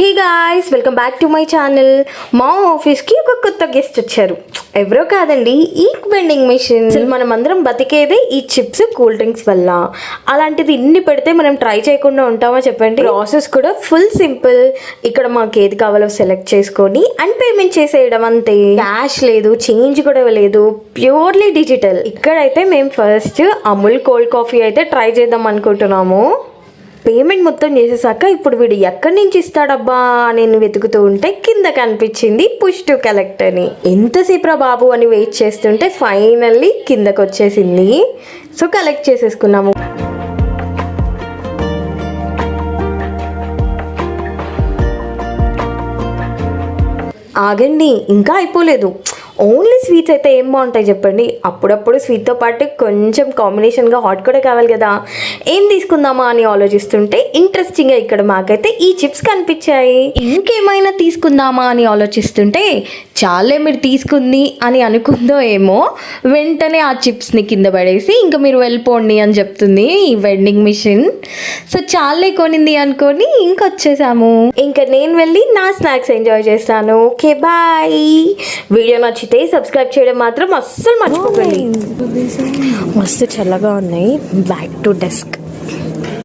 Hey guys, welcome back to my channel. మా ఆఫీస్కి ఒక కొత్త గెస్ట్ వచ్చారు. ఎవరో కాదండి, ఈ వెండింగ్ మెషిన్. అసలు మనం అందరం బతికేదే ఈ చిప్స్ కూల్ డ్రింక్స్ వల్ల. అలాంటిది ఇన్ని పెడితే మనం ట్రై చేయకుండా ఉంటామా చెప్పండి. ప్రాసెస్ కూడా ఫుల్ సింపుల్. ఇక్కడ మాకు ఏది కావాలో సెలెక్ట్ చేసుకొని అండ్ పేమెంట్ చేసేయడం అంతే. క్యాష్ లేదు, చేంజ్ కూడా లేదు, ప్యూర్లీ డిజిటల్. ఇక్కడైతే మేము ఫస్ట్ అమూల్ కోల్డ్ కాఫీ అయితే ట్రై చేద్దాం అనుకుంటున్నాము. పేమెంట్ మొత్తం చేసేసాక ఇప్పుడు వీడు ఎక్కడి నుంచి ఇస్తాడబ్బా నేను వెతుకుతూ ఉంటే కింద కనిపించింది పుష్ టు కలెక్ట్ అని. ఎంతసేపు రా బాబు అని వెయిట్ చేస్తుంటే ఫైనల్లీ కిందకు వచ్చేసింది. సో కలెక్ట్ చేసేసుకున్నాము. ఆగండి, ఇంకా అయిపోలేదు. ఓన్లీ స్వీట్స్ అయితే ఏం బాగుంటాయి చెప్పండి. అప్పుడప్పుడు స్వీట్తో పాటు కొంచెం కాంబినేషన్గా హాట్ కూడా కావాలి కదా. ఏం తీసుకుందామా అని ఆలోచిస్తుంటే ఇంట్రెస్టింగ్గా ఇక్కడ మాకైతే ఈ చిప్స్ కనిపించాయి. ఇంకేమైనా తీసుకుందామా అని ఆలోచిస్తుంటే చాలే మీరు తీసుకుంది అని అనుకుందో ఏమో, వెంటనే ఆ చిప్స్ని కింద పడేసి ఇంకా మీరు వెళ్ళిపోండి అని చెప్తుంది ఈ వెండింగ్ మిషన్. సో చాలే కొనింది అనుకొని ఇంకొచ్చేసాము. ఇంకా నేను వెళ్ళి నా స్నాక్స్ ఎంజాయ్ చేస్తాను. Okay bye. వీడియో నచ్చితే సబ్స్క్రైబ్ చేయడం మాత్రం అస్సలు మర్చిపోకండి. మస్తు చల్లగా ఉన్నాయి. Back to desk.